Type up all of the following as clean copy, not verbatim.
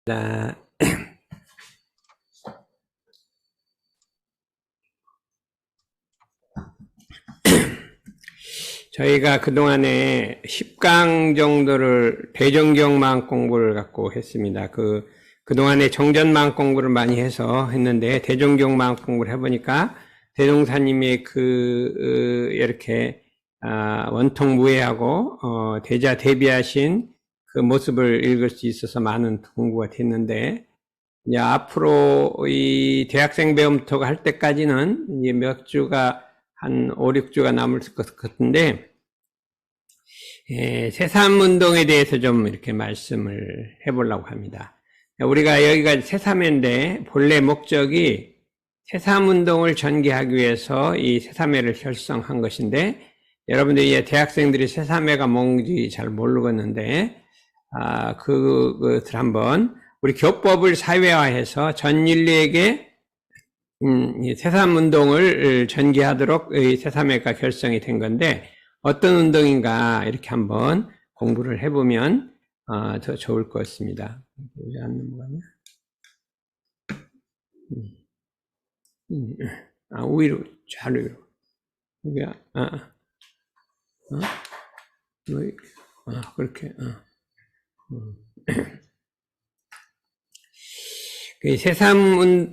자, 저희가 그동안에 10강 정도를 대종경마음 공부를 갖고 했습니다. 그동안에 정전마음 공부를 많이 해서 했는데, 대종경마음 공부를 해보니까 대종사님의 이렇게, 원통무해하고, 대자 대비하신 그 모습을 읽을 수 있어서 많은 공부가 됐는데, 이제 앞으로 이 대학생 배움터가 할 때까지는 이제 몇 주가 한 5, 6주가 남을 것 같은데, 새삼운동에 대해서 좀 이렇게 말씀을 해보려고 합니다. 우리가 여기가 새삼회인데, 본래 목적이 새삼운동을 전개하기 위해서 이 새삼회를 결성한 것인데, 여러분들이 이제 대학생들이 새삼회가 뭔지 잘 모르겠는데, 그것을 한번 우리 교법을 사회화해서 전 인류에게 새삼운동을 전개하도록 새삼회가 결성이 된 건데, 어떤 운동인가 이렇게 한번 공부를 해보면 더 좋을 것 같습니다. 왜 안 넘어가냐? 위로, 잘 위로. 그렇게.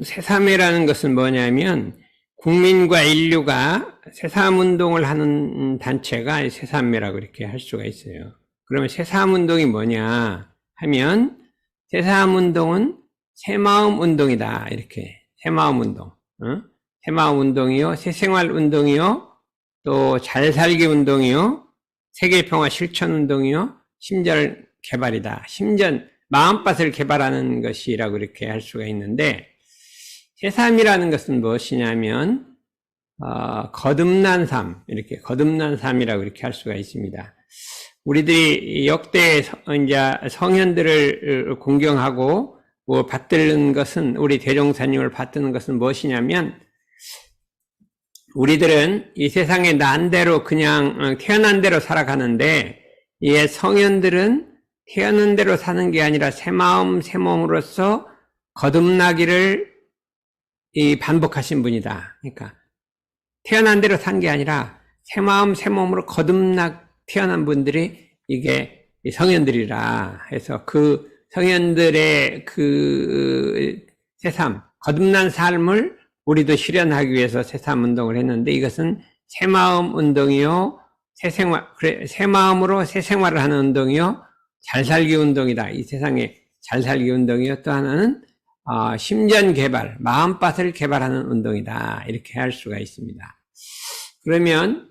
새삼회라는 것은 뭐냐면, 국민과 인류가 새삼운동을 하는 단체가 새삼회라고 이렇게 할 수가 있어요. 그러면 새삼운동이 뭐냐 하면, 새삼운동은 새마음운동이다. 이렇게. 새마음운동. 새마음운동이요, 새생활운동이요, 또 잘살기 운동이요, 세계평화 실천운동이요, 심전 개발이다. 심전, 마음밭을 개발하는 것이라고 이렇게 할 수가 있는데, 새삼이라는 것은 무엇이냐면, 거듭난 삶, 이렇게 거듭난 삶이라고 이렇게 할 수가 있습니다. 우리들이 역대 이제 성현들을 공경하고 받드는 것은, 우리 대종사님을 받드는 것은 무엇이냐면, 우리들은 이 세상에 난 대로 그냥 태어난 대로 살아가는데, 이 성현들은 태어난 대로 사는 게 아니라 새 마음 새 몸으로서 거듭나기를 반복하신 분이다. 그러니까 태어난 대로 산 게 아니라 새 마음 새 몸으로 태어난 분들이 이게 성현들이라 해서, 그 성현들의 새삼, 거듭난 삶을 우리도 실현하기 위해서 새삼 운동을 했는데, 이것은 새 마음 운동이요, 새 마음으로 새 생활을 하는 운동이요, 잘 살기 운동이다. 이 세상에 잘 살기 운동이요, 또 하나는 심전 개발, 마음밭을 개발하는 운동이다. 이렇게 할 수가 있습니다. 그러면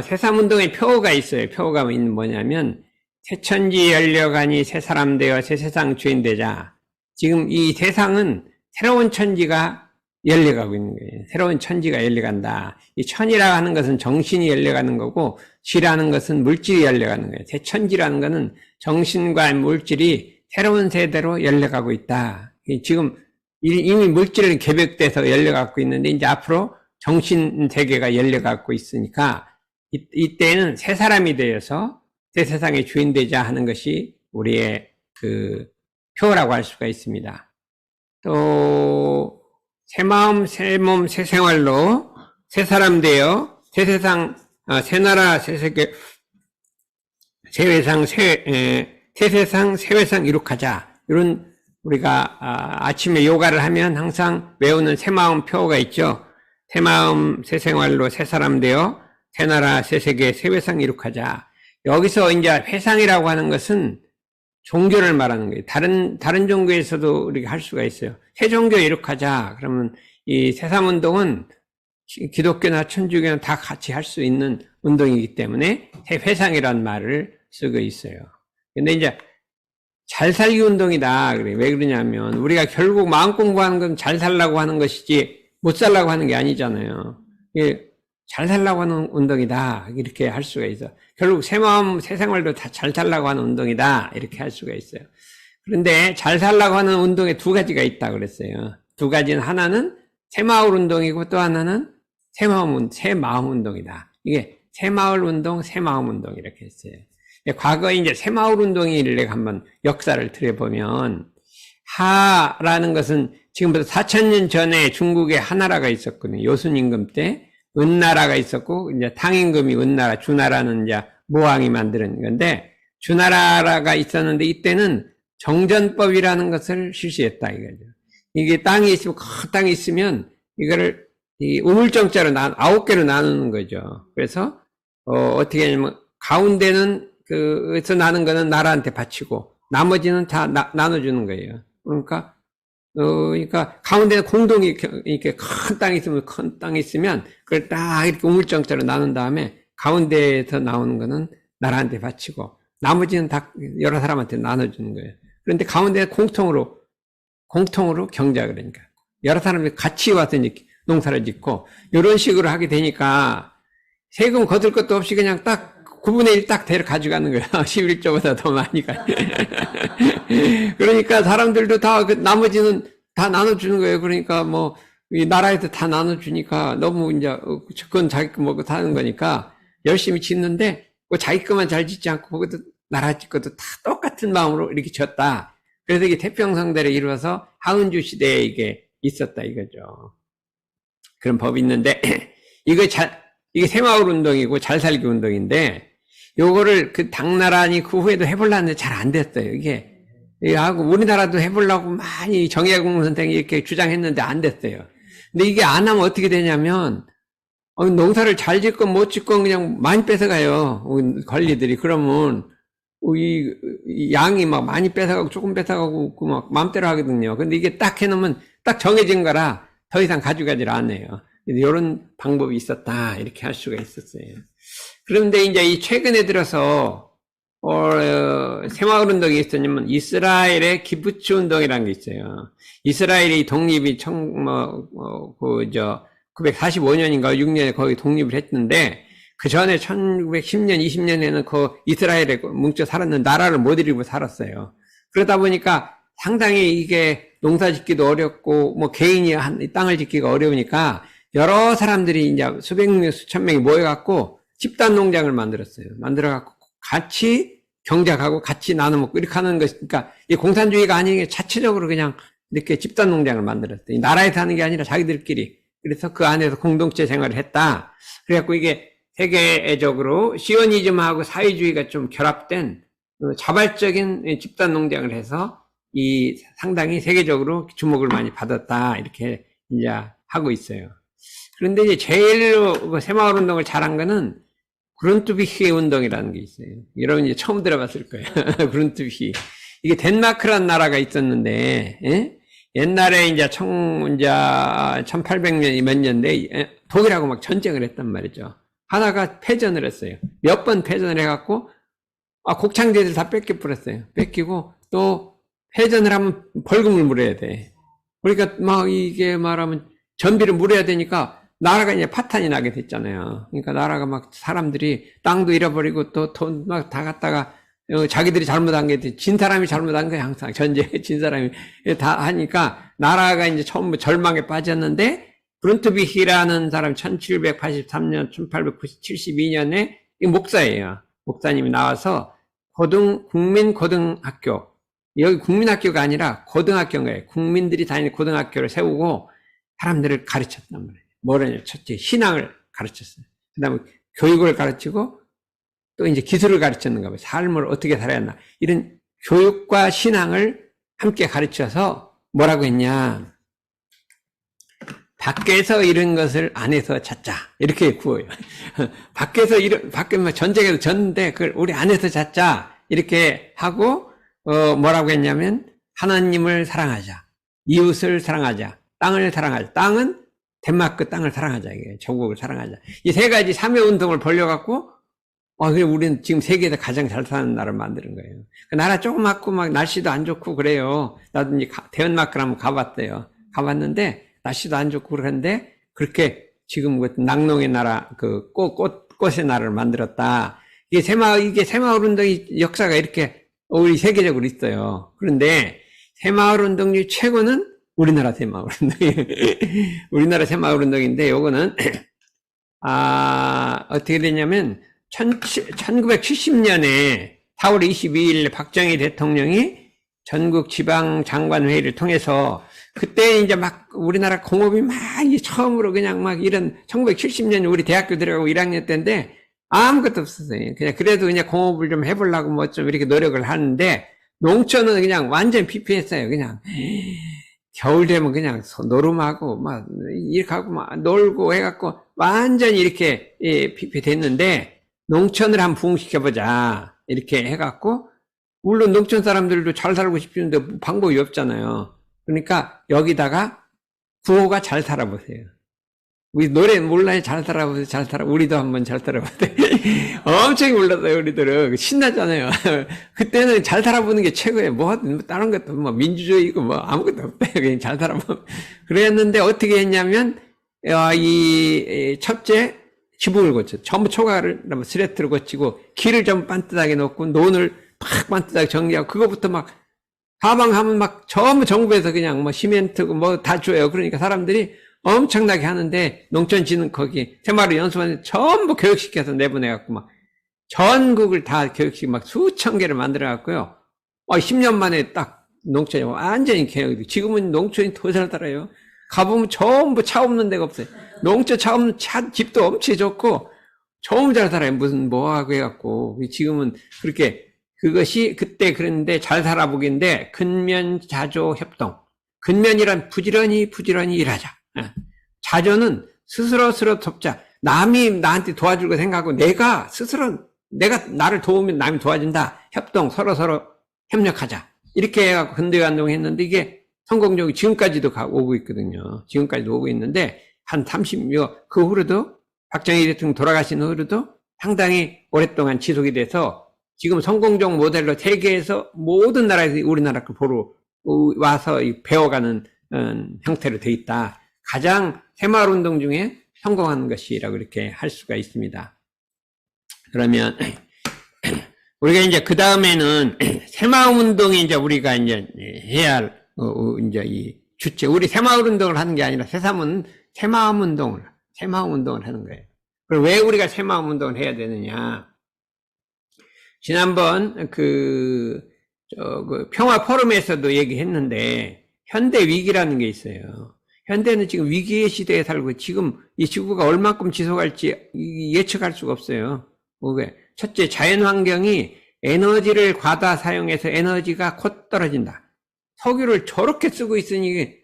새삼 운동의 표어가 있어요. 표어가 뭐냐면, 새천지 열려가니 새 사람 되어 새 세상 주인 되자. 지금 이 세상은 새로운 천지가 열려가고 있는 거예요. 새로운 천지가 열려간다. 이 천이라고 하는 것은 정신이 열려가는 거고, 지라는 것은 물질이 열려가는 거예요. 새 천지라는 것은 정신과 물질이 새로운 세대로 열려가고 있다. 지금 이미 물질은 개벽돼서 열려가고 있는데, 이제 앞으로 정신 세계가 열려가고 있으니까, 이때는 새 사람이 되어서 새 세상의 주인 되자 하는 것이 우리의 표라고 할 수가 있습니다. 또 새 마음 새 몸 새 생활로 새 사람 되어 새 세상, 새 나라 새 세계 새 회상 새 세상 새 회상 이룩하자. 이런, 우리가 아침에 요가를 하면 항상 외우는 새 마음 표가 있죠. 새 마음 새 생활로 새 사람 되어 새 나라 새 세계 새 회상 이룩하자. 여기서 이제 회상이라고 하는 것은 종교를 말하는 거예요. 다른 종교에서도 우리가 할 수가 있어요. 새 종교 이룩하자. 그러면 이 새삼운동은 기독교나 천주교나 다 같이 할 수 있는 운동이기 때문에 새 회상이라는 말을 쓰고 있어요. 근데 이제 잘 살기 운동이다. 그래. 왜 그러냐면, 우리가 결국 마음 공부하는 건 잘 살라고 하는 것이지 못 살라고 하는 게 아니잖아요. 잘 살라고 하는 운동이다. 이렇게 할 수가 있어. 결국 새 마음, 새 생활도 다 잘 살라고 하는 운동이다. 이렇게 할 수가 있어요. 그런데 잘 살라고 하는 운동에 두 가지가 있다고 그랬어요. 두 가지는, 하나는 새 마을 운동이고, 또 하나는 새 마음 운동이다. 이게 새 마을 운동, 새 마음 운동 이렇게 했어요. 과거에 이제 새 마을 운동을 내가 한번 역사를 들여보면, 하라는 것은 지금부터 4,000년 전에 중국에 하나라가 있었거든요. 요순 임금 때 은나라가 있었고 이제 탕임금이 은나라, 주나라는 이제 모왕이 만드는 건데 주나라가 있었는데 이때는 정전법이라는 것을 실시했다 이거죠. 이게 땅이 있으면 큰 땅이 있으면 이거를 이 우물정자로 9개로 나누는 거죠. 그래서 어떻게 하냐면 가운데는 그에서 나는 거는 나라한테 바치고 나머지는 다 나눠주는 거예요. 그러니까 가운데 공동이 이렇게 큰 땅이 있으면 그걸 딱 이렇게 우물정자로 나눈 다음에 가운데에서 나오는 거는 나라한테 바치고 나머지는 다 여러 사람한테 나눠주는 거예요. 그런데 가운데 공통으로 경작을 하니까 여러 사람들이 같이 와서 이제 농사를 짓고 이런 식으로 하게 되니까 세금 거둘 것도 없이 그냥 딱 9분의 1 딱 대를 가져가는 거야. 11조보다 더 많이 가. 그러니까 사람들도 다 나머지는 다 나눠주는 거예요. 그러니까 뭐 이 나라에서 다 나눠주니까 너무 이제 그건 자기 거 먹고 사는 거니까 열심히 짓는데 그 자기 것만 잘 짓지 않고 거기도 나라 짓 것도 다 똑같은 마음으로 이렇게 졌다. 그래서 이게 태평성대를 이루어서 하은주 시대에 이게 있었다 이거죠. 그런 법이 있는데 이게 새마을 운동이고 잘살기 운동인데 요거를 그 당나라니 그 후에도 해보려는데 잘 안 됐어요. 이게 하고 우리나라도 해보려고 많이 정약용 선생이 이렇게 주장했는데 안 됐어요. 근데 이게 안 하면 어떻게 되냐면 농사를 잘 짓건 못 짓건 그냥 많이 뺏어가요. 관리들이. 그러면 이 양이 막 많이 뺏어가고 조금 뺏어가고 그 막 마음대로 하거든요. 근데 이게 딱 해놓으면 딱 정해진 거라 더 이상 가져가질 않아요. 이런 방법이 있었다 이렇게 할 수가 있었어요. 그런데 이제 이 최근에 들어서 새마을 운동이 있었냐면 이스라엘의 기부츠 운동이라는 게 있어요. 이스라엘이 독립이 945년인가 6년에 거기 독립을 했는데 그 전에 1910년 20년에는 그 이스라엘에 뭉쳐 살았는 나라를 못 이루고 살았어요. 그러다 보니까 상당히 이게 농사 짓기도 어렵고 뭐 개인이 땅을 짓기가 어려우니까 여러 사람들이 이제 수백 명, 수천 명이 모여갖고 집단 농장을 만들었어요. 만들어갖고 같이 경작하고 같이 나눠 먹고 이렇게 하는 것이니까 이 공산주의가 아니게 자체적으로 그냥 이렇게 집단 농장을 만들었어요. 이 나라에서 하는 게 아니라 자기들끼리. 그래서 그 안에서 공동체 생활을 했다. 그래갖고 이게 세계적으로 시오니즘하고 사회주의가 좀 결합된 자발적인 집단 농장을 해서 이 상당히 세계적으로 주목을 많이 받았다. 이렇게 이제 하고 있어요. 그런데 이제 제일 새마을 운동을 잘한 거는 그룬트비히 운동이라는 게 있어요. 여러분 이제 처음 들어봤을 거예요. 그룬트비히. 이게 덴마크라는 나라가 있었는데, 예? 옛날에 이제 1800년 몇 년대 독일하고 막 전쟁을 했단 말이죠. 하다가 패전을 했어요. 몇 번 패전을 해갖고, 곡창제들 다 뺏겨버렸어요. 뺏기고, 또 패전을 하면 벌금을 물어야 돼. 그러니까 막 이게 말하면 전비를 물어야 되니까 나라가 이제 파탄이 나게 됐잖아요. 그러니까 나라가 막 사람들이 땅도 잃어버리고 또 돈 막 다 갖다가 자기들이 잘못한 게 진 사람이 잘못한 거예요. 항상 전쟁에 진 사람이 다 하니까 나라가 이제 처음 절망에 빠졌는데 브룬트비히라는 사람 1783년 1872년에 목사예요. 목사님이 나와서 국민고등학교, 여기 국민학교가 아니라 고등학교인 거예요. 국민들이 다니는 고등학교를 세우고 사람들을 가르쳤단 말이에요. 뭐라냐, 첫째 신앙을 가르쳤어요. 그 다음에 교육을 가르치고 또 이제 기술을 가르쳤는가 봐요. 삶을 어떻게 살아야 하나. 이런 교육과 신앙을 함께 가르쳐서 뭐라고 했냐. 밖에서 이런 것을 안에서 찾자. 이렇게 구워요. 밖에 전쟁에서 졌는데 그걸 우리 안에서 찾자. 이렇게 하고, 뭐라고 했냐면, 하나님을 사랑하자. 이웃을 사랑하자. 땅을 사랑하자. 땅은 덴마크 땅을 사랑하자. 이게 조국을 사랑하자. 이 세 가지 참여 운동을 벌려갖고, 그래, 우리는 지금 세계에서 가장 잘 사는 나라를 만드는 거예요. 그 나라 조그맣고 막 날씨도 안 좋고 그래요. 나도 이제 덴마크를 한번 가봤어요. 가봤는데, 날씨도 안 좋고 그런데, 그렇게 지금 낙농의 나라, 꽃의 나라를 만들었다. 이게 새마을 운동의 역사가 이렇게 우리 세계적으로 있어요. 그런데 새마을 운동 중 최고는 우리나라 새마을 운동이에요. 우리나라 새마을 운동인데 요거는 어떻게 되냐면 1970년에 4월 22일 박정희 대통령이 전국 지방 장관 회의를 통해서 그때 이제 막 우리나라 공업이 막 처음으로 그냥 막 이런 1970년 우리 대학교 들어가고 1학년 때인데 아무것도 없었어요. 그냥 그래도 그냥 공업을 좀 해보려고 뭐 좀 이렇게 노력을 하는데 농촌은 그냥 완전 피폐했어요. 그냥 겨울 되면 그냥 노름하고 막 이렇게 하고 막 놀고 해갖고 완전히 이렇게 피폐됐는데 농촌을 한번 부흥시켜보자 이렇게 해갖고 물론 농촌 사람들도 잘 살고 싶은데 방법이 없잖아요. 그러니까 여기다가 구호가 잘 살아보세요. 우리 노래 몰라요? 잘 살아보세요. 잘 살아. 우리도 한번 잘 살아보세요. 엄청 불렀어요. 우리들은 신나잖아요. 그때는 잘 살아보는 게 최고예요. 뭐 다른 것도 뭐 민주주의고 뭐 아무것도 없대요. 그냥 잘 살아보. 그랬는데 어떻게 했냐면 이 첫째 지붕을 고쳐. 전부 초가를 스레트를 고치고 길을 좀 반듯하게 놓고 논을 막 반듯하게 정리하고 그거부터 막 가방하면 막 전부 정부에서 그냥 뭐 시멘트고 뭐 다 줘요. 그러니까 사람들이 엄청나게 하는데 농촌지는 거기 새마을 연수원에 전부 교육시켜서 내보내갖고 막 전국을 다 교육시키고 막 수천 개를 만들어갖고요. 10년 만에 딱 농촌이 완전히 개혁이. 지금은 농촌이 더 잘 살아요. 가보면 전부 차 없는 데가 없어요. 농촌 차 없는 집도 엄청 좋고 전부 잘 살아요. 무슨 뭐하고 해갖고. 지금은 그렇게 그것이 그때 그랬는데 잘 살아보기인데 근면자조 협동. 근면이란 부지런히 일하자. 자조는 스스로 돕자. 남이 나한테 도와줄 거 생각하고 내가 나를 도우면 남이 도와준다. 협동, 서로 협력하자. 이렇게 해갖고 근대운동 했는데 이게 성공적으로 지금까지도 오고 있거든요. 지금까지도 오고 있는데 한 30여, 그 후로도 박정희 대통령 돌아가신 후로도 상당히 오랫동안 지속이 돼서 지금 성공적 모델로 세계에서 모든 나라에서 우리나라 걸 보러 와서 배워가는 형태로 돼 있다. 가장 새마을운동 중에 성공한 것이라고 이렇게 할 수가 있습니다. 그러면 우리가 이제 그 다음에는 새마을운동이 이제 우리가 이제 해야 할 이제 이 주체. 우리 새마을운동을 하는 게 아니라 새마을운동을 하는 거예요. 그럼 왜 우리가 새마을운동을 해야 되느냐? 지난번 그 평화 포럼에서도 얘기했는데 현대 위기라는 게 있어요. 현대는 지금 위기의 시대에 살고 지금 이 지구가 얼마큼 지속할지 예측할 수가 없어요. 첫째, 자연환경이 에너지를 과다 사용해서 에너지가 곧 떨어진다. 석유를 저렇게 쓰고 있으니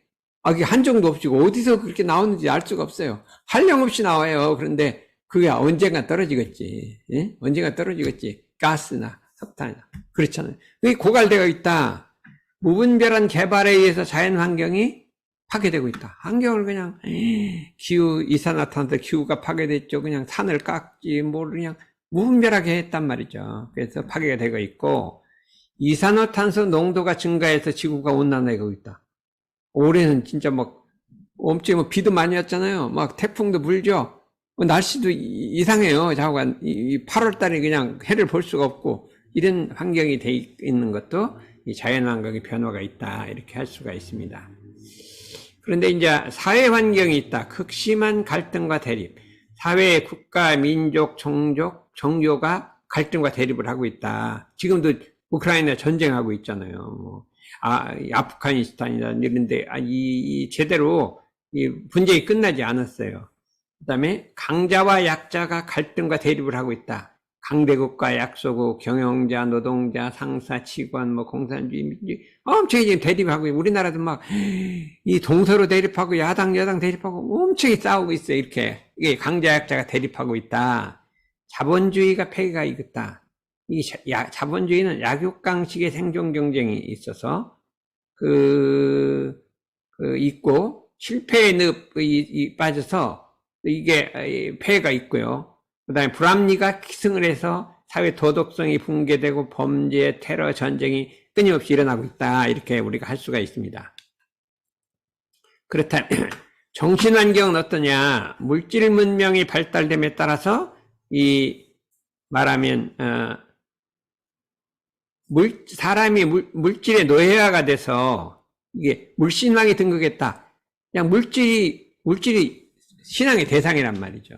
한정도 없이 어디서 그렇게 나오는지 알 수가 없어요. 한량없이 나와요. 그런데 그게 언젠가 떨어지겠지. 예? 언젠가 떨어지겠지. 가스나 석탄이나. 그렇잖아요. 그게 고갈되어 있다. 무분별한 개발에 의해서 자연환경이 파괴되고 있다. 환경을 그냥 이산화탄소 기후가 파괴됐죠. 그냥 산을 깎지 그냥 무분별하게 했단 말이죠. 그래서 파괴가 되고 있고 이산화탄소 농도가 증가해서 지구가 온난화되고 있다. 올해는 진짜 막 엄청 비도 많이 왔잖아요. 막 태풍도 불죠. 날씨도 이상해요. 자꾸간 8월 달에 그냥 해를 볼 수가 없고 이런 환경이 돼 있는 것도 이 자연환경의 변화가 있다. 이렇게 할 수가 있습니다. 그런데 이제 사회 환경이 있다. 극심한 갈등과 대립. 사회, 국가, 민족, 종교가 갈등과 대립을 하고 있다. 지금도 우크라이나 전쟁하고 있잖아요. 아프가니스탄이나 이런데 제대로 이 분쟁이 끝나지 않았어요. 그다음에 강자와 약자가 갈등과 대립을 하고 있다. 강대국과 약소국, 경영자, 노동자, 상사, 직원, 공산주의, 민주주의 엄청 지금 대립하고 우리나라도 막 이 동서로 대립하고 야당, 여당 대립하고 엄청 싸우고 있어요. 이렇게 이게 강자, 약자가 대립하고 있다. 자본주의가 폐기가 있다. 이 자본주의는 약육강식의 생존 경쟁이 있어서 있고 실패의 늪이 빠져서 이게 폐해가 있고요. 그 다음에 불합리가 기승을 해서 사회 도덕성이 붕괴되고 범죄, 테러, 전쟁이 끊임없이 일어나고 있다. 이렇게 우리가 할 수가 있습니다. 그렇다면 정신환경은 어떠냐? 물질 문명이 발달됨에 따라서 사람이 물질의 노예화가 돼서 이게 물신앙이 등극했다. 그냥 물질이 신앙의 대상이란 말이죠.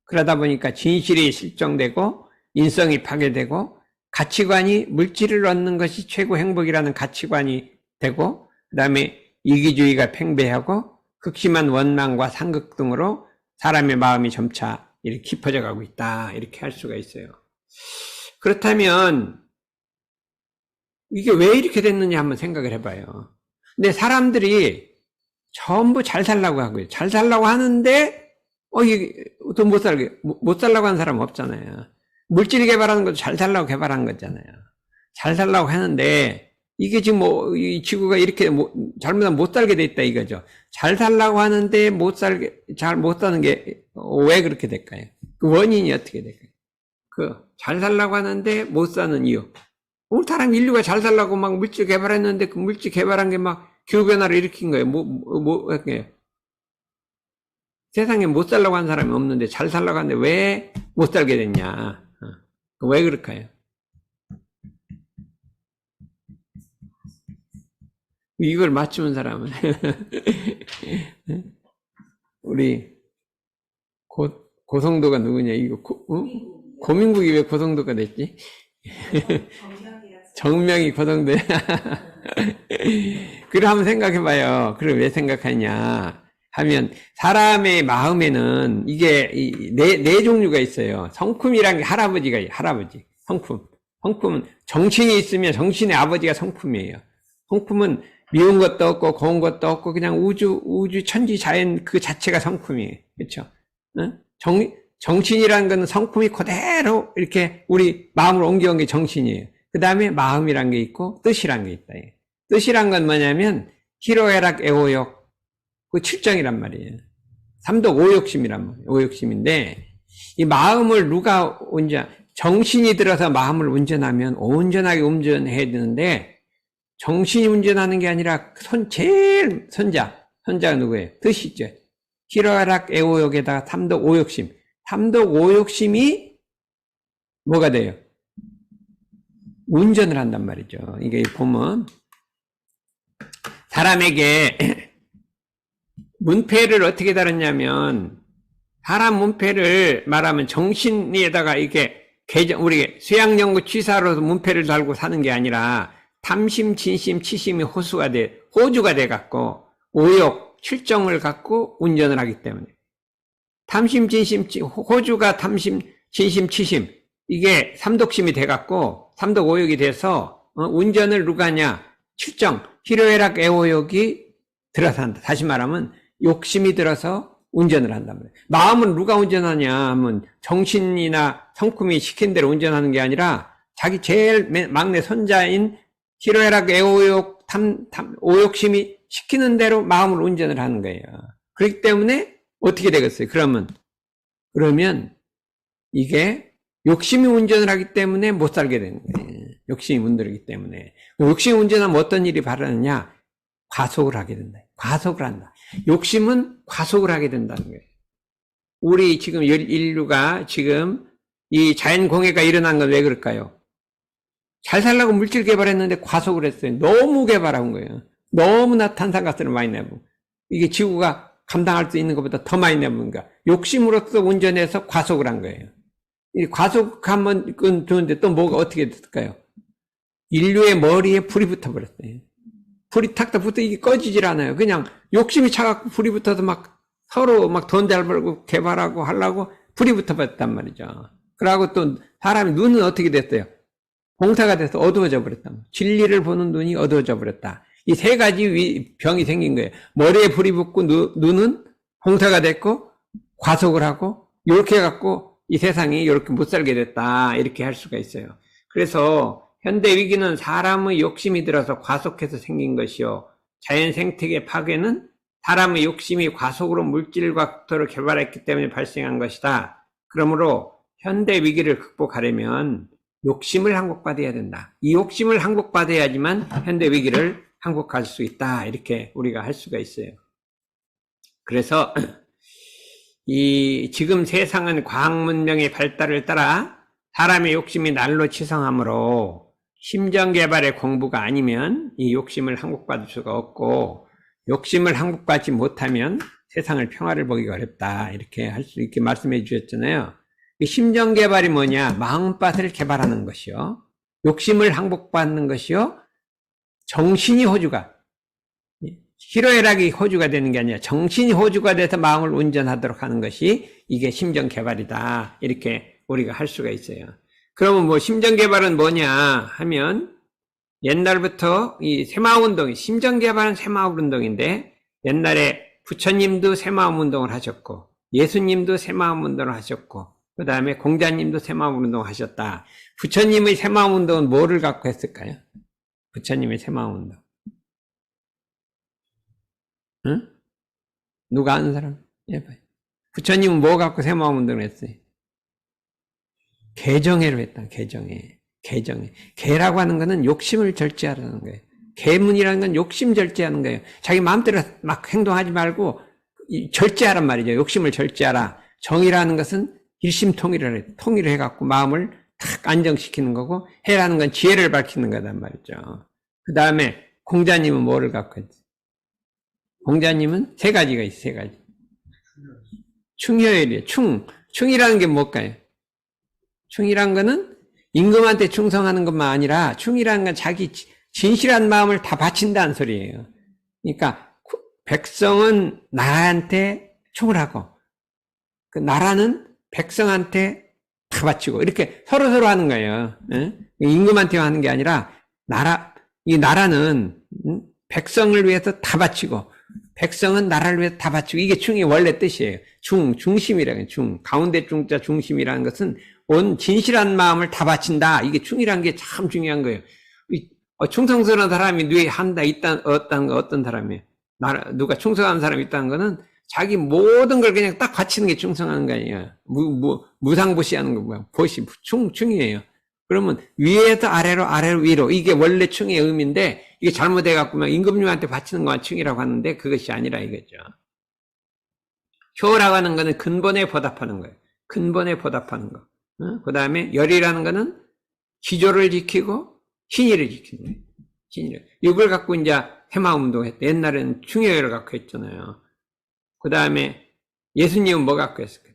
그러다 보니까 진실이 실종되고 인성이 파괴되고 가치관이 물질을 얻는 것이 최고 행복이라는 가치관이 되고, 그 다음에 이기주의가 팽배하고 극심한 원망과 상극 등으로 사람의 마음이 점차 이렇게 깊어져 가고 있다, 이렇게 할 수가 있어요. 그렇다면 이게 왜 이렇게 됐느냐 한번 생각을 해봐요. 근데 사람들이 전부 잘 살라고 하고요. 잘 살라고 하는데 이게 더 못 살라고 하는 사람 없잖아요. 물질 개발하는 것도 잘 살라고 개발한 거잖아요. 잘 살라고 하는데 이게 지금 이 지구가 이렇게 잘못하면 못 살게 돼 있다 이거죠. 잘 살라고 하는데 잘 못 사는 게 왜 그렇게 될까요? 그 원인이 어떻게 될까요? 잘 살라고 하는데 못 사는 이유. 오늘 사람 인류가 잘 살라고 막 물질 개발했는데 그 물질 개발한 게 막 기후변화를 일으킨 거예요. 세상에 못 살라고 하는 사람이 없는데 잘 살라고 하는데 왜 못 살게 됐냐? 왜 그럴까요? 이걸 맞추는 사람은 우리 고성도가 누구냐? 이거 고민국이 왜 고성도가 됐지? 정명이 고성도야. 그래 한번 생각해봐요. 그럼 왜 생각하냐 하면 사람의 마음에는 이게 네 종류가 있어요. 성품이란 게 할아버지. 성품은 정신이 있으면 정신의 아버지가 성품이에요. 성품은 미운 것도 없고 고운 것도 없고 그냥 우주 천지 자연 그 자체가 성품이에요. 그렇죠? 정신이라는 것은 성품이 그대로 이렇게 우리 마음으로 옮겨온 게 정신이에요. 그 다음에 마음이란 게 있고 뜻이란 게 있다. 뜻이란 건 뭐냐면 희로애락 애호욕 그 7정이란 말이에요. 삼독 오욕심이란 말이에요. 오욕심인데 이 마음을 누가 정신이 들어서 마음을 운전하면 온전하게 운전해야 되는데 정신이 운전하는 게 아니라 제일 선자가 누구예요? 뜻이죠. 희로애락 애호욕에다가 삼독 오욕심. 삼독 오욕심이 뭐가 돼요? 운전을 한단 말이죠. 이게 보면 사람에게 문패를 어떻게 다뤘냐면 사람 문패를 말하면 정신에다가 이게 우리 수양연구 취사로서 문패를 달고 사는 게 아니라 탐심, 진심, 치심이 호주가 돼 갖고 오욕, 칠정을 갖고 운전을 하기 때문에 탐심, 진심, 호주가 탐심, 진심, 치심 이게 삼독심이 돼 갖고 삼독 오욕이 돼서 운전을 누가 하냐? 칠정, 희로애락 애호욕이 들어서 한다. 다시 말하면 욕심이 들어서 운전을 한단 말이에요. 마음은 누가 운전하냐 하면 정신이나 성품이 시킨 대로 운전하는 게 아니라 자기 제일 막내 손자인 희로애락 애호욕 오욕심이 시키는 대로 마음을 운전을 하는 거예요. 그렇기 때문에 어떻게 되겠어요? 그러면 이게 욕심이 운전을 하기 때문에 못 살게 되는 거예요. 욕심이 운전하기 때문에. 욕심이 운전하면 어떤 일이 발생하느냐? 과속을 하게 된다. 과속을 한다. 욕심은 과속을 하게 된다는 거예요. 우리 지금 인류가 지금 이 자연공해가 일어난 건 왜 그럴까요? 잘 살려고 물질 개발했는데 과속을 했어요. 너무 개발한 거예요. 너무나 탄산가스를 많이 내고. 이게 지구가 감당할 수 있는 것보다 더 많이 내보니까 욕심으로서 운전해서 과속을 한 거예요. 이 과속하면 그건 좋은데 또 뭐가 어떻게 됐을까요? 인류의 머리에 불이 붙어버렸어요. 불이 탁 붙어 이게 꺼지질 않아요. 그냥 욕심이 차갖고 불이 붙어서 막 서로 막 돈 잘 벌고 개발하고 하려고 불이 붙어버렸단 말이죠. 그러고 또 사람이 눈은 어떻게 됐어요? 봉사가 돼서 어두워져 버렸다. 진리를 보는 눈이 어두워져 버렸다. 이 세 가지 병이 생긴 거예요. 머리에 불이 붙고 눈은 봉사가 됐고 과속을 하고 이렇게 해갖고 이 세상이 이렇게 못 살게 됐다. 이렇게 할 수가 있어요. 그래서 현대 위기는 사람의 욕심이 들어서 과속해서 생긴 것이요. 자연 생태계 파괴는 사람의 욕심이 과속으로 물질과 국토를 개발했기 때문에 발생한 것이다. 그러므로 현대 위기를 극복하려면 욕심을 항복받아야 된다. 이 욕심을 항복받아야지만 현대 위기를 항복할 수 있다. 이렇게 우리가 할 수가 있어요. 그래서 지금 세상은 과학 문명의 발달을 따라 사람의 욕심이 날로 치성하므로 심정 개발의 공부가 아니면 이 욕심을 항복받을 수가 없고 욕심을 항복받지 못하면 세상을 평화를 보기가 어렵다. 이렇게 할 수 있게 말씀해 주셨잖아요. 이 심정 개발이 뭐냐? 마음밭을 개발하는 것이요. 욕심을 항복받는 것이요. 정신이 호주가, 희로애락이 호주가 되는 게 아니라 정신이 호주가 돼서 마음을 운전하도록 하는 것이 이게 심정개발이다. 이렇게 우리가 할 수가 있어요. 그러면 뭐 심정개발은 뭐냐 하면 옛날부터 이 새마음운동이, 심정개발은 새마음운동인데 옛날에 부처님도 새마음운동을 하셨고 예수님도 새마음운동을 하셨고 그 다음에 공자님도 새마음운동을 하셨다. 부처님의 새마음운동은 뭐를 갖고 했을까요? 부처님의 새마음운동. 응? 누가 아는 사람? 예, 봐요. 부처님은 뭐 갖고 새마음운동을 했어요? 개정회로 했다. 개정회. 개라고 하는 거는 욕심을 절제하라는 거예요. 개문이라는 건 욕심 절제하는 거예요. 자기 마음대로 막 행동하지 말고 절제하란 말이죠. 욕심을 절제하라. 정이라는 것은 일심통일을 통일해갖고 마음을 딱 안정시키는 거고, 해라는 건 지혜를 밝히는 거단 말이죠. 그 다음에 공자님은 뭐를 갖고 있지? 공자님은 세 가지가 있어요. 세 가지. 충효열이에요. 충이라는 게 뭘까요? 충이란 거는 임금한테 충성하는 것만 아니라 충이라는 건 자기 진실한 마음을 다 바친다는 소리예요. 그러니까 백성은 나라한테 충을 하고 그 나라는 백성한테 다 바치고 이렇게 서로 하는 거예요. 임금한테 하는 게 아니라 이 나라는 백성을 위해서 다 바치고 백성은 나라를 위해서 다 바치고 이게 충의 원래 뜻이에요. 중심이라는 가운데 중자 중심이라는 것은 온 진실한 마음을 다 바친다. 이게 충이라는 게 참 중요한 거예요. 충성스러운 사람이 뇌에 어떤 사람이에요? 누가 충성하는 사람이 있다는 거는 자기 모든 걸 그냥 딱 바치는 게 충성하는 거 아니에요. 무상보시하는 거 뭐야? 충이에요. 그러면 위에서 아래로 위로 이게 원래 충의 의미인데 이게 잘못해갖고 임금님한테 바치는 건 충이라고 하는데 그것이 아니라 이거죠. 효라고 하는 거는 근본에 보답하는 거예요. 근본에 보답하는 거. 그 다음에 열이라는 거는 기조를 지키고 신의를 지키는 거예요. 신의를. 이걸 갖고 이제 새마음운동 했대. 옛날에는 충효열을 갖고 했잖아요. 그 다음에 예수님은 뭐 갖고 했을까요?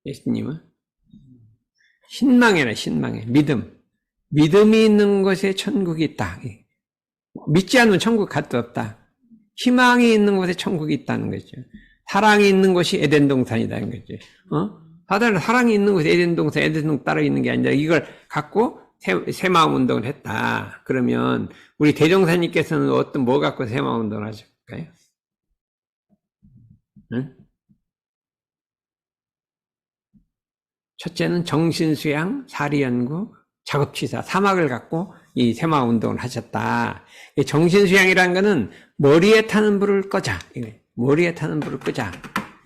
예수님은? 신망해. 믿음이 있는 곳에 천국이 있다. 믿지 않으면 천국 갈 데 없다. 희망이 있는 곳에 천국이 있다는 거죠. 사랑이 있는 곳이 에덴 동산이라는 거죠. 사랑이 있는 곳에 에덴 동산 따로 있는 게 아니라 이걸 갖고 새마음 운동을 했다. 그러면 우리 대종사님께서는 뭐 갖고 새마음 운동을 하실까요? 응? 첫째는 정신수양, 사리연구, 작업취사, 사막을 갖고 이 새마음 운동을 하셨다. 이 정신수양이라는 거는 머리에 타는 불을 꺼자. 머리에 타는 불을 끄자.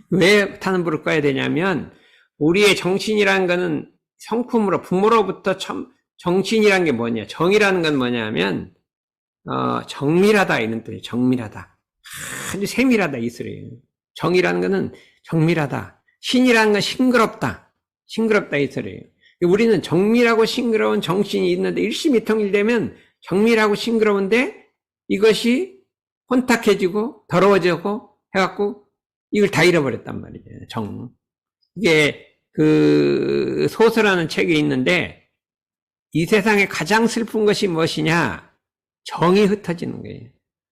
왜 타는 불을 꺼야 되냐면 우리의 정신이라는 거는 성품으로 부모로부터 정신이라는 게 뭐냐? 정이라는 건 뭐냐면 정밀하다 이런 뜻이에요. 정밀하다. 아주 세밀하다 이 소리예요. 정이라는 거는 정밀하다. 신이라는 건 싱그럽다 이 소리예요. 우리는 정밀하고 싱그러운 정신이 있는데 일심이 통일되면 정밀하고 싱그러운데 이것이 혼탁해지고 더러워지고 해갖고 이걸 다 잃어버렸단 말이죠. 이게 그 소설하는 책이 있는데 이 세상에 가장 슬픈 것이 무엇이냐? 정이 흩어지는 거예요.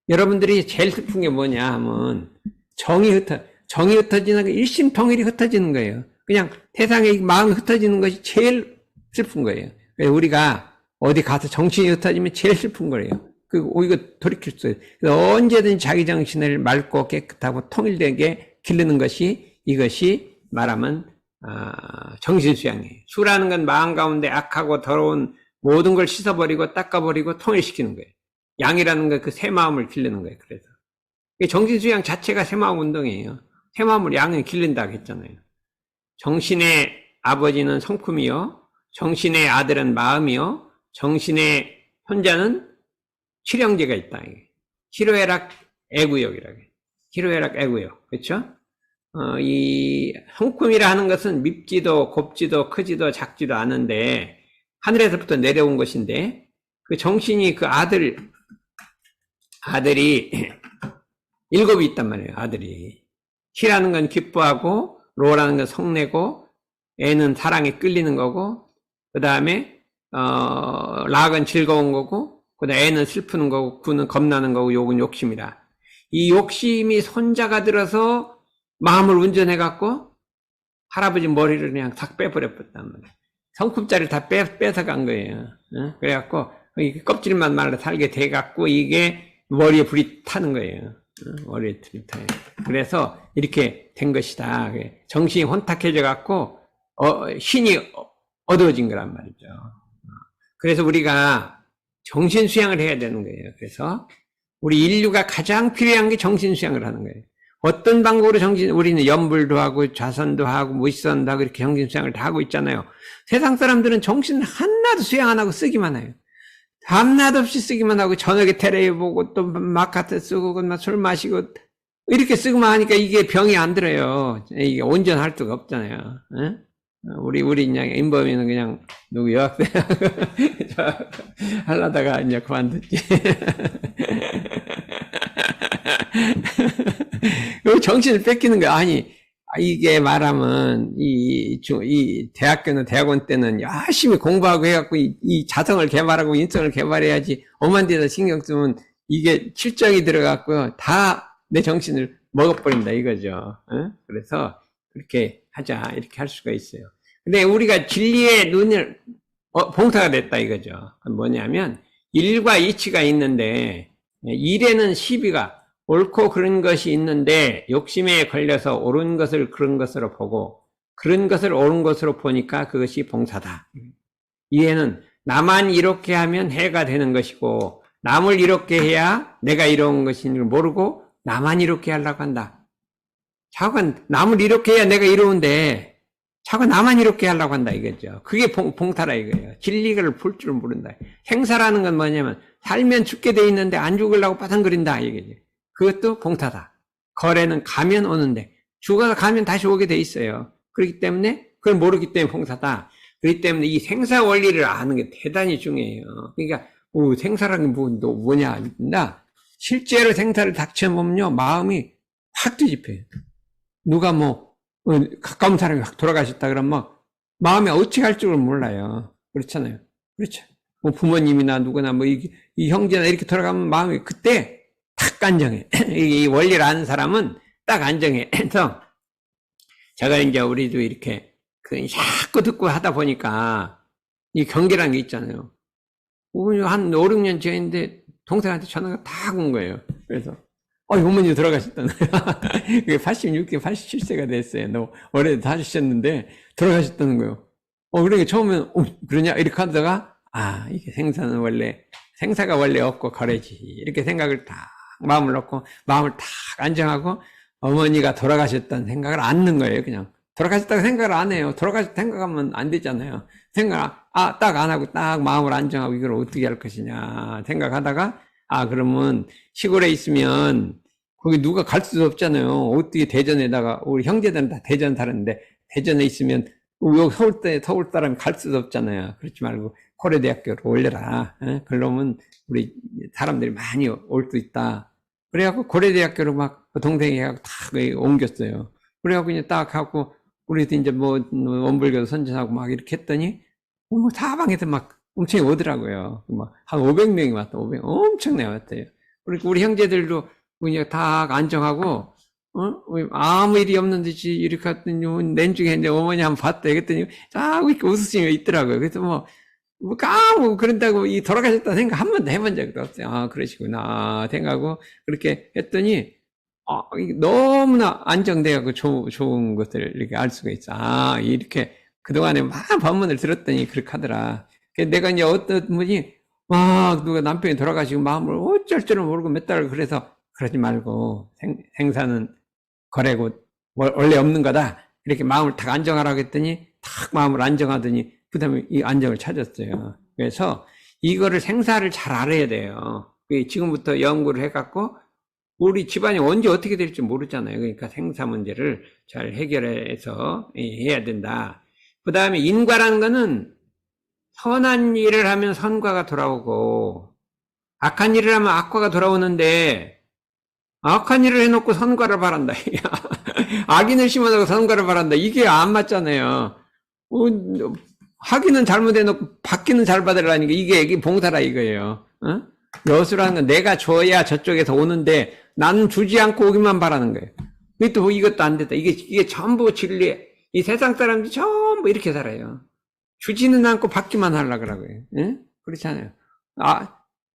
여러분들이 제일 슬픈 게 뭐냐 하면 정이 흩어지는 거, 일심통일이 흩어지는 거예요. 그냥 세상에 마음이 흩어지는 것이 제일 슬픈 거예요. 우리가 어디 가서 정신이 흩어지면 제일 슬픈 거예요. 이거 돌이킬 수 있어요. 언제든지 자기 정신을 맑고 깨끗하고 통일되게 기르는 것이 이것이 말하면 정신수양이에요. 수라는 건 마음 가운데 악하고 더러운 모든 걸 씻어버리고 닦아버리고 통일시키는 거예요. 양이라는 건 그 새 마음을 기르는 거예요. 그래서 정신수양 자체가 새마음 운동이에요. 새마음을 양을 기른다고 했잖아요. 정신의 아버지는 성품이요, 정신의 아들은 마음이요, 정신의 현자는 칠형제가 있다. 희로애락 애구역이라고 해요. 희로애락 애구역. 그렇죠? 이 성품이라 하는 것은 밉지도 곱지도 크지도 작지도 않은데 하늘에서부터 내려온 것인데 그 정신이 그 아들이 7이 있단 말이에요. 아들이. 희라는 건 기뻐하고 로라는 건 성내고 애는 사랑에 끌리는 거고, 그 다음에, 락은 즐거운 거고, 그 다음에 애는 슬프는 거고, 구는 겁나는 거고, 욕은 욕심이다. 이 욕심이 손자가 들어서 마음을 운전해갖고, 할아버지 머리를 그냥 탁 빼버렸단 말이야. 성품짜리를 다 뺏어간 거예요. 그래갖고, 껍질만 말라 살게 돼갖고, 이게 머리에 불이 타는 거예요. 머리에 불이 타요. 그래서 이렇게 된 것이다. 정신이 혼탁해져갖고, 신이 어두워진 거란 말이죠. 그래서 우리가 정신 수양을 해야 되는 거예요. 그래서 우리 인류가 가장 필요한 게 정신 수양을 하는 거예요. 어떤 방법으로 우리는 연불도 하고 좌선도 하고 무의선도 하고 이렇게 정신 수양을 다 하고 있잖아요. 세상 사람들은 정신 하나도 수양 안 하고 쓰기만 해요. 밤낮 없이 쓰기만 하고 저녁에 텔레비 보고 또 마카트 쓰고 술 마시고 이렇게 쓰고만 하니까 이게 병이 안 들어요. 이게 온전할 수가 없잖아요. 응? 우리 그냥 인범이는 그냥 누구 여학생 하려다가 이제 그만뒀지. 정신을 뺏기는 거야. 아니, 이게 말하면 이 대학교는 대학원 때는 열심히 공부하고 해갖고 이 자성을 개발하고 인성을 개발해야지. 엄한 데다 신경 쓰면 이게 실정이 들어갖고 다 내 정신을 먹어버린다 이거죠. 그래서 그렇게 하자 이렇게 할 수가 있어요. 근데 우리가 진리의 눈을 봉사가 됐다 이거죠. 뭐냐면 일과 이치가 있는데 일에는 시비가 옳고 그런 것이 있는데 욕심에 걸려서 옳은 것을 그런 것으로 보고 그런 것을 옳은 것으로 보니까 그것이 봉사다. 이에는 나만 이렇게 하면 해가 되는 것이고 남을 이렇게 해야 내가 이로운 것인 줄 모르고 나만 이렇게 하려고 한다. 자꾸 남을 이렇게 해야 내가 이로운데 자꾸 나만 이렇게 하려고 한다 이거죠. 그게 봉타라 이거예요. 진리를 볼 줄 모른다. 생사라는 건 뭐냐면 살면 죽게 돼 있는데 안 죽으려고 빠తం거린다 이거죠. 그것도 봉타다. 거래는 가면 오는데 죽어서 가면 다시 오게 돼 있어요. 그렇기 때문에 그걸 모르기 때문에 봉사다. 그렇기 때문에 이 생사 원리를 아는 게 대단히 중요해요. 그러니까 생사라는 게 뭐냐 나 실제로 생사를 닥쳐보면요 마음이 확 뒤집혀요. 누가 가까운 사람이 확 돌아가셨다 그러면 막 마음이 어찌 갈 줄을 몰라요. 그렇잖아요. 그렇죠. 부모님이나 누구나 이 형제나 이렇게 돌아가면 마음이 그때 탁 안정해. 이 원리를 아는 사람은 딱 안정해. 그래서 제가 이제 우리도 이렇게 자꾸 듣고 하다 보니까 이 경계라는 게 있잖아요. 한 5, 6년 전인데 동생한테 전화가 딱 온 거예요. 그래서 어머니 돌아가셨다는 거예요. 86세, 87세가 됐어요. 너무 오래 다주셨는데 돌아가셨다는 거예요. 그러니까 처음엔 그러냐 이렇게 하다가 이게 생사가 원래 없고 거래지 이렇게 생각을 딱 마음을 놓고 마음을 딱 안정하고 어머니가 돌아가셨다는 생각을 안 넣는 거예요. 그냥 돌아가셨다고 생각을 안 해요. 돌아가셨다고 생각하면 안 되잖아요. 딱 안 하고 딱 마음을 안정하고 이걸 어떻게 할 것이냐 생각하다가 그러면 시골에 있으면 거기 누가 갈 수도 없잖아요. 어떻게 대전에다가 우리 형제들은 다 대전 사는데 대전에 있으면 여기 서울 사람이 갈 수도 없잖아요. 그렇지 말고 고려대학교로 올려라. 그러면 우리 사람들이 많이 올 수 있다. 그래갖고 고려대학교로 막 동생이 하고 다 옮겼어요. 그래갖고 이제 딱 하고 우리도 이제 원불교 선전하고 막 이렇게 했더니 사방에서 막 엄청 오더라고요. 막 한 500명이 왔다. 500 엄청나게 왔대요. 그러니까 우리 형제들도 그냥 다 안정하고 아무 일이 없는 듯이 이렇게 했더니 낸중에 이제 어머니 한번 봤다. 그랬더니 자꾸 이렇게 웃으시면 있더라고요. 그래서 그런다고 돌아가셨다는 생각 한 번도 해본 적도 없어요. 그러시구나 생각하고 그렇게 했더니 너무나 안정돼가고 좋은 것들을 이렇게 알 수가 있어. 이렇게 그동안에 막 법문을 들었더니 그렇게 하더라. 내가 이제 어떤 분이 누가 남편이 돌아가시고 마음을 어쩔 줄을 모르고 몇 달을 그래서 그러지 말고 생사는 거래고 원래 없는 거다. 이렇게 마음을 탁 안정하라고 했더니 탁 마음을 안정하더니 그 다음에 이 안정을 찾았어요. 그래서 이거를 생사를 잘 알아야 돼요. 지금부터 연구를 해갖고 우리 집안이 언제 어떻게 될지 모르잖아요. 그러니까 생사 문제를 잘 해결해서 해야 된다. 그 다음에 인과라는 거는 선한 일을 하면 선과가 돌아오고 악한 일을 하면 악과가 돌아오는데 악한 일을 해놓고 선과를 바란다. 악인을 심어놓고 선과를 바란다. 이게 안 맞잖아요. 하기는 잘못해놓고 받기는 잘 받으라는 게 이게 봉사라 이거예요. 여수라는 건 내가 줘야 저쪽에서 오는데 나는 주지 않고 오기만 바라는 거예요. 또 이것도 안 됐다. 이게 전부 진리. 이 세상 사람들이 전부 이렇게 살아요. 주지는 않고 받기만 하려고 그러고요. 예? 그렇잖아요.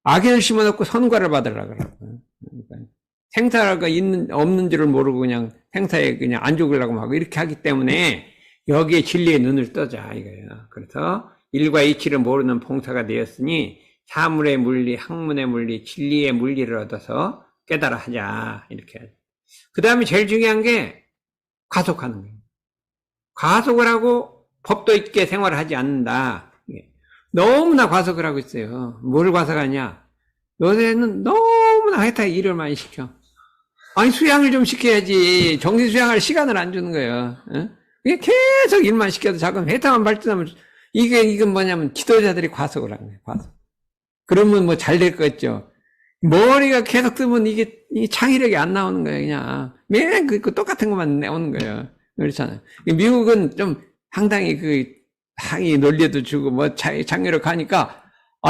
악인을 심어놓고 선과를 받으려고 그러고요. 그러니까 생사가 없는 줄을 모르고 그냥 생사에 그냥 안 죽으려고 하고 이렇게 하기 때문에 여기에 진리의 눈을 떠자 이거예요. 그래서 일과 이치를 모르는 봉사가 되었으니 사물의 물리, 학문의 물리, 진리의 물리를 얻어서 깨달아 하자 이렇게. 그 다음에 제일 중요한 게 과속하는 거예요. 과속을 하고 법도 있게 생활을 하지 않는다. 너무나 과속을 하고 있어요. 뭘 과속하냐? 요새는 너무나 하여튼 일을 많이 시켜. 아니 수양을 좀 시켜야지. 정신 수양할 시간을 안 주는 거예요. 이게 계속 일만 시켜도 자꾸 회타만 발전하면 이건 뭐냐면 지도자들이 과속을 하는 거예요. 과속. 그러면 뭐 잘 될 것 같죠. 머리가 계속 뜨면 이게 창의력이 안 나오는 거예요. 그냥 매일 그 똑같은 것만 나오는 거예요. 그렇잖아요. 미국은 좀 상당히 상위 논리도 주고 뭐 창의력 하니까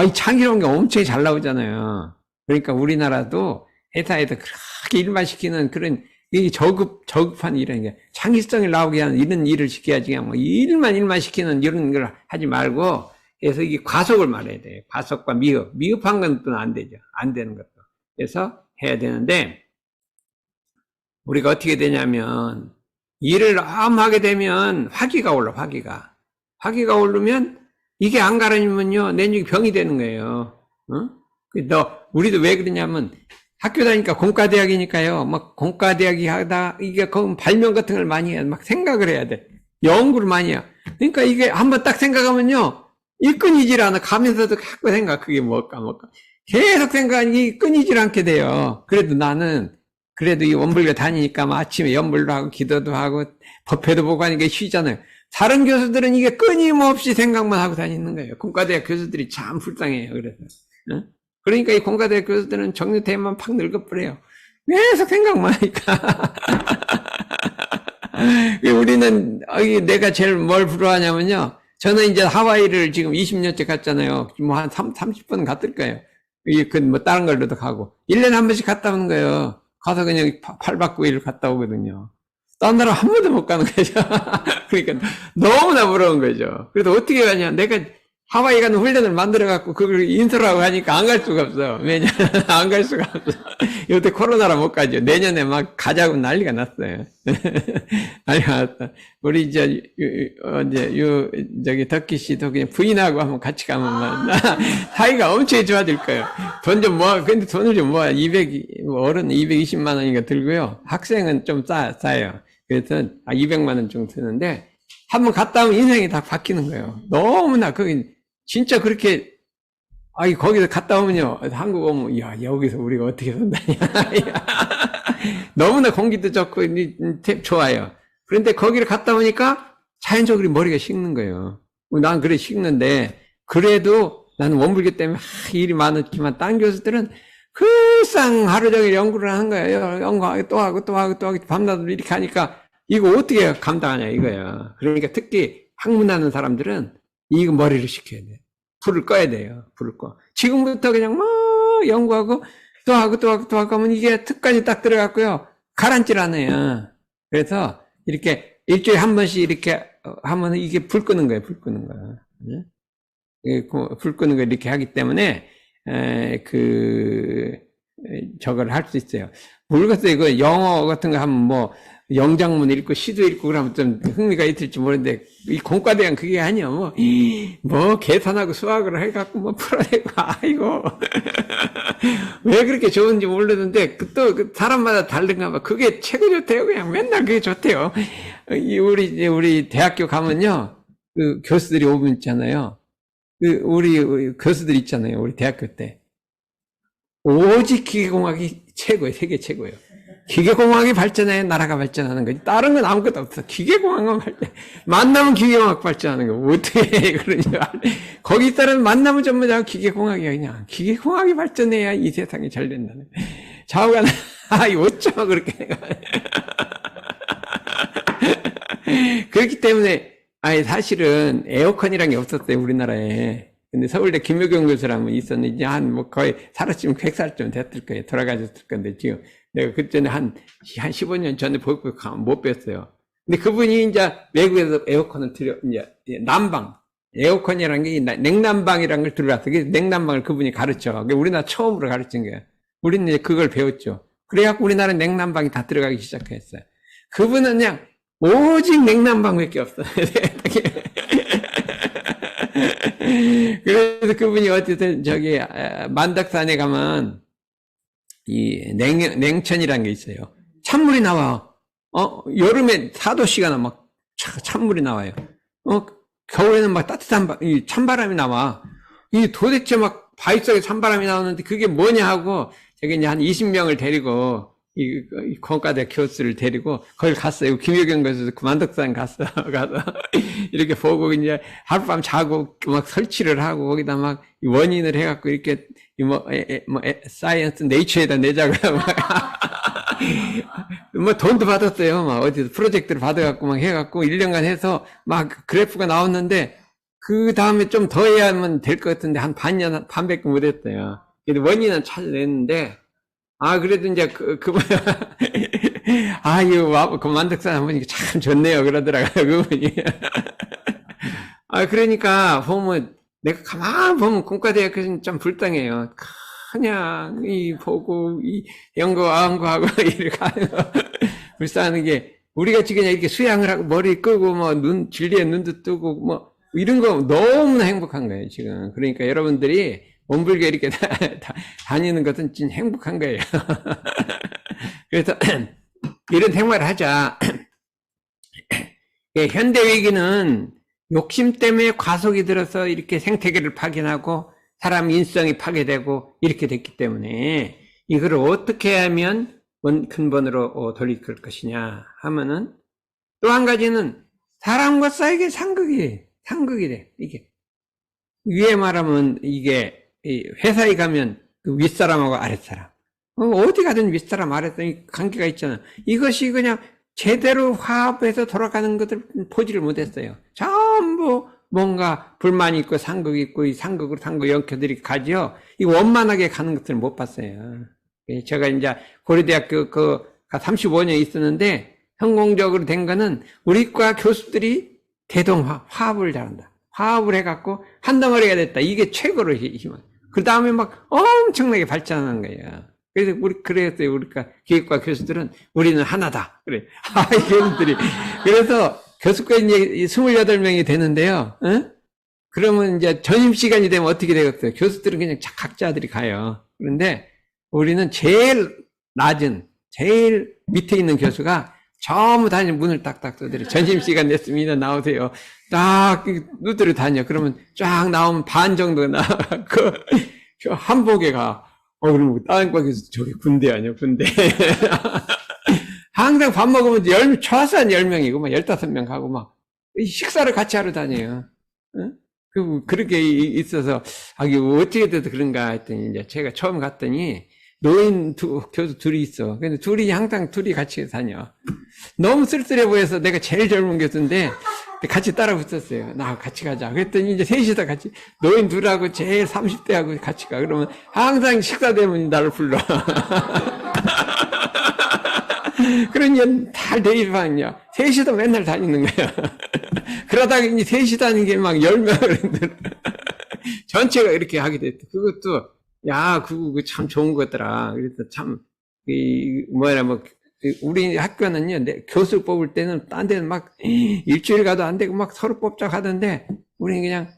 이 창의로운 게 엄청 잘 나오잖아요. 그러니까 우리나라도 회사에서 그렇게 일만 시키는 그런 이 저급한 이런 게 창의성을 나오게 하는 이런 일을 시켜야지 그냥 뭐 일만 시키는 이런 걸 하지 말고 그래서 이게 과속을 말해야 돼요. 과속과 미흡한 건 또 안 되죠. 안 되는 것도. 그래서 해야 되는데 우리가 어떻게 되냐면 일을 너무 하게 되면 화기가 올라. 화기가 오르면 이게 안 가라앉으면요 내년에 병이 되는 거예요. 우리도 왜 그러냐면 학교 다니니까 공과대학이니까요. 막 공과대학이 하다 이게 그 발명 같은 걸 많이 해야 막 생각을 해야 돼. 연구를 많이 해요. 그러니까 이게 한번 딱 생각하면요 이 끊이질 않아. 가면서도 자꾸 생각 그게 뭘까 계속 생각이 끊이질 않게 돼요. 그래도 나는 이 원불교 다니니까 뭐 아침에 연불도 하고 기도도 하고 법회도 보고 하니까 쉬잖아요. 다른 교수들은 이게 끊임없이 생각만 하고 다니는 거예요. 공과대학 교수들이 참 불쌍해요. 그래서 그러니까 이 공과대학 교수들은 정리되면 팍 늙어버려요. 계속 생각만 하니까. 우리는 내가 제일 뭘 부러워하냐면요. 저는 이제 하와이를 지금 20년째 갔잖아요. 뭐 한 30번 갔을 거예요. 뭐 다른 걸로도 가고. 1년에 한 번씩 갔다 오는 거예요. 가서 그냥 8박 9일 갔다 오거든요. 딴 나라 한 번도 못 가는 거죠. 그러니까 너무나 부러운 거죠. 그래서 어떻게 가냐. 내가 하와이 가는 훈련을 만들어갖고 그걸 인솔하고 하니까 안 갈 수가 없어. 왜냐면 안 갈 수가 없어. 요때 코로나라 못 가죠. 내년에 막 가자고 난리가 났어요. 난리가 났어. 우리 저기 덕기 씨도 그냥 부인하고 한번 같이 가면 사이가 엄청 좋아질 거예요. 돈 좀 근데 돈을 좀 어른 220만 원인가 들고요. 학생은 좀 싸요. 그래서 200만 원 정도 드는데 한번 갔다 오면 인생이 다 바뀌는 거예요. 너무나 진짜 그렇게 거기서 갔다 오면요 한국 오면 여기서 우리가 어떻게 산다냐. 너무나 공기도 좋고 좋아요. 그런데 거기를 갔다 오니까 자연적으로 머리가 식는 거예요. 난 그래 식는데 그래도 나는 원불교 때문에 일이 많았지만 딴 교수들은 글상 하루 종일 연구를 하는 거예요. 연구하고 또 하고 밤낮으로 이렇게 하니까 이거 어떻게 감당하냐 이거야. 그러니까 특히 학문하는 사람들은 이거 머리를 식혀야 돼. 불을 꺼야 돼요. 불을 꺼. 지금부터 그냥 막 연구하고 또 하고 하면 이게 특관이 딱 들어갔고요. 가라앉질 않아요. 그래서 이렇게 일주일에 한 번씩 이렇게 하면 이게 불 끄는 거예요. 불 끄는 거야. 불 끄는 거 이렇게 하기 때문에 저걸 할 수 있어요. 모르겠어요. 이거 영어 같은 거 하면 뭐 영장문 읽고 시도 읽고 그러면 좀 흥미가 있을지 모르는데 이 공과대학 그게 아니야. 뭐 계산하고 수학을 해갖고 뭐 풀어내고 아이고 왜 그렇게 좋은지 모르는데 또 사람마다 다른가 봐. 그게 최고 좋대요. 그냥 맨날 그게 좋대요. 우리 대학교 가면요 그 교수들이 오면 있잖아요. 우리 교수들 있잖아요. 우리 대학교 때 오직 기계공학이 최고예요. 세계 최고예요. 기계공학이 발전해야 나라가 발전하는 거지. 다른 건 아무것도 없어. 기계공학만 발전. 만나면 기계공학 발전하는 거. 어떻게 그러냐. 거기 따른 만나면 전부 다 기계공학이야. 그냥 기계공학이 발전해야 이 세상이 잘 된다는. 좌우가 어쩌면 그렇게. 그렇기 때문에 아니, 사실은 에어컨이란 게 없었어요, 우리나라에. 근데 서울대 김효경 교수라면 있었는데, 이제 뭐 거의 살았으면 100살쯤 됐을 거예요. 돌아가셨을 건데, 지금. 내가 그전에 한 15년 전에 보고 못 뵀어요. 근데 그분이 이제 외국에서 에어컨을 이제 난방. 에어컨이라는 게 냉난방이라는 걸 들어왔어. 그래서 냉난방을 그분이 가르쳐. 우리나라 처음으로 가르친 거예요. 우리는 이제 그걸 배웠죠. 그래갖고 우리나라 냉난방이 다 들어가기 시작했어요. 그분은 그냥 오직 냉난방밖에 없어. 그래서 그분이 어쨌든 저기 만덕산에 가면 이 냉천이라는 게 있어요. 찬물이 나와. 여름에 4도씨가 막 찬물이 나와요. 겨울에는 막 따뜻한 찬바람이 나와. 이 도대체 막 바위 속에 찬바람이 나오는데 그게 뭐냐 하고 저기 이제 한 20명을 데리고 이 건과대 교수를 데리고 거기 갔어요. 김효경 교수 그 만덕산 가서 이렇게 보고 이제 하룻밤 자고 막 설치를 하고 거기다 막 원인을 해갖고 이렇게 사이언스 네이처에다 내자고 뭐 돈도 받았어요. 막 어디서 프로젝트를 받아갖고 막 해갖고 1년간 해서 막 그래프가 나왔는데 그 다음에 좀 더 해야만 될 것 같은데 한 반밖에 못 했어요. 그래도 원인은 찾아냈는데 그래도 이제 이거 그 만덕산 한 분이 참 좋네요. 그러더라고요, 그분이. 그러니까 보면 내가 가만 보면 공과대학교는 좀 불쌍해요. 그냥 보고 연구하고 이렇게 하는 거 불쌍한 게 우리가 지금 그냥 이렇게 수양을 하고 머리 끄고 뭐 진리에 눈도 뜨고 뭐 이런 거 너무나 행복한 거예요 지금. 그러니까 여러분들이 몸불게 이렇게 다니는 것은 진짜 행복한 거예요. 그래서 이런 생활을 하자. 현대 위기는 욕심 때문에 과속이 들어서 이렇게 생태계를 파괴하고 사람 인성이 파괴되고 이렇게 됐기 때문에 이걸 어떻게 하면 근본으로 돌이킬 것이냐 하면은 또 한 가지는 사람과 사이의 상극이 돼. 이게 위에 말하면 이게 회사에 가면 그 윗사람하고 아랫사람 어디 가든 윗사람 아랫사람 관계가 있잖아. 이것이 그냥 제대로 화합해서 돌아가는 것을 보지를 못했어요. 전부 뭔가 불만이 있고 상극이 있고 이 상극으로 상극 영켜들이 가지요. 이 원만하게 가는 것을 못 봤어요. 제가 이제 고려대학교 35년 있었는데 성공적으로 된 거는 우리과 교수들이 화합을 잘한다. 화합을 해갖고 한 덩어리가 됐다. 이게 최고로 힘은. 그 다음에 막 엄청나게 발전한 거예요. 그래서 그랬어요. 우리가 기획과 교수들은 우리는 하나다. 그래. 교수들이. 그래서 교수과 이제 28명이 되는데요. 그러면 이제 점심시간이 되면 어떻게 되겠어요? 교수들은 그냥 각자들이 가요. 그런데 우리는 제일 낮은, 제일 밑에 있는 교수가 전부 다니 문을 딱딱 두드려. 점심시간 됐습니다. 나오세요. 딱 누드려 다녀. 그러면 쫙 나오면 반 정도 나가고 한복에 가. 그럼 다른 과에서 저기 군대 아니야, 군대. 항상 밥 먹으면 최소한 10명이고, 막 15명 가고, 막, 식사를 같이 하러 다녀요. 그렇게 있어서, 이게 어떻게 돼서 그런가 했더니, 이제 제가 처음 갔더니, 노인 교수 둘이 있어. 근데 항상 둘이 같이 다녀. 너무 쓸쓸해 보여서 내가 제일 젊은 교수인데, 같이 따라 붙었어요. 나 같이 가자. 그랬더니 이제 셋이서 같이, 노인 둘하고 제일 30대하고 같이 가. 그러면 항상 식사 되면 나를 불러. 그러니 다 대입하냐. 셋이서 맨날 다니는 거야. 그러다가 이제 셋이 다니는 게 막 10명을 전체가 이렇게 하게 됐다. 그것도, 그거 참 좋은 거더라. 그래서 참, 우리 학교는요, 교수 뽑을 때는 딴 데는 막 일주일 가도 안 되고 막 서로 뽑자 하던데, 우리는 그냥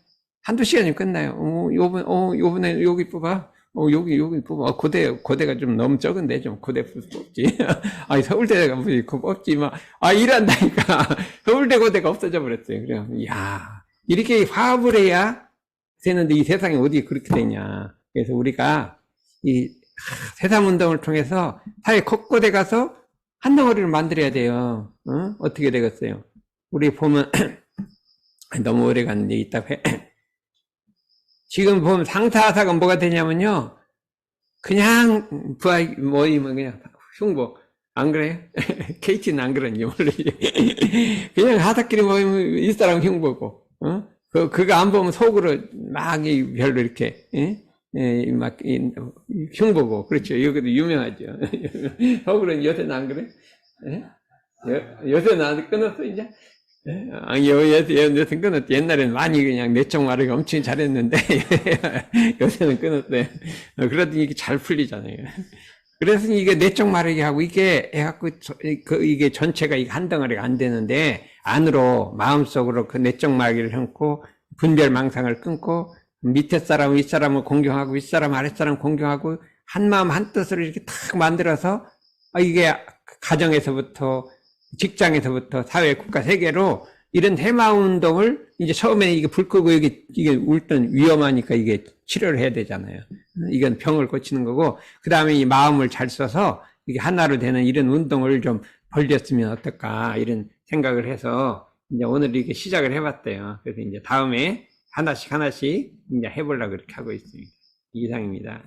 한두 시간이면 끝나요. 요번에 여기 뽑아. 여기 뽑아. 고대가 좀 너무 적은데, 좀 고대 뽑지. 서울대가 무슨 뽑지, 일한다니까. 서울대 고대가 없어져 버렸어요. 그래요. 이렇게 화합을 해야 되는데 이 세상이 어디 그렇게 되냐. 그래서 우리가 이 새삼운동을 통해서 사회 곳곳에 가서 한 덩어리를 만들어야 돼요. 어떻게 되겠어요? 우리 보면 너무 오래 갔는데 이따 지금 보면 상사하사가 뭐가 되냐면요. 그냥 모이면 그냥 흉보. 안 그래요? KT는 안 그런지 모르지. 그냥 하다끼리 모이면 이 사람 흉보고, 그거 안 보면 속으로 막 별로 이렇게, 막 흉보고, 그렇죠. 여기도 유명하죠. 속으로는 요새는 안 그래? 예? 요새는 안 끊었어, 이제? 요새는 끊었대. 옛날에는 많이 그냥 내적 말을 엄청 잘했는데, 요새는 끊었대. 그러더니 이게 잘 풀리잖아요. 그래서 이게 내적 마르게 하고 이게 해갖고 이게 전체가 이게 한 덩어리가 안 되는데 안으로 마음속으로 그 내적 마르기를 끊고 분별 망상을 끊고 밑에 사람 윗사람을 공경하고 윗사람 아랫사람 공경하고 한 마음 한 뜻으로 이렇게 탁 만들어서 이게 가정에서부터 직장에서부터 사회 국가 세계로 이런 해마음 운동을 이제 처음에 이게 불 끄고 이게 울던 위험하니까 이게 치료를 해야 되잖아요. 이건 병을 고치는 거고, 그 다음에 이 마음을 잘 써서 이게 하나로 되는 이런 운동을 좀 벌렸으면 어떨까, 이런 생각을 해서 이제 오늘 이렇게 시작을 해봤대요. 그래서 이제 다음에 하나씩 이제 해보려고 그렇게 하고 있습니다. 이상입니다.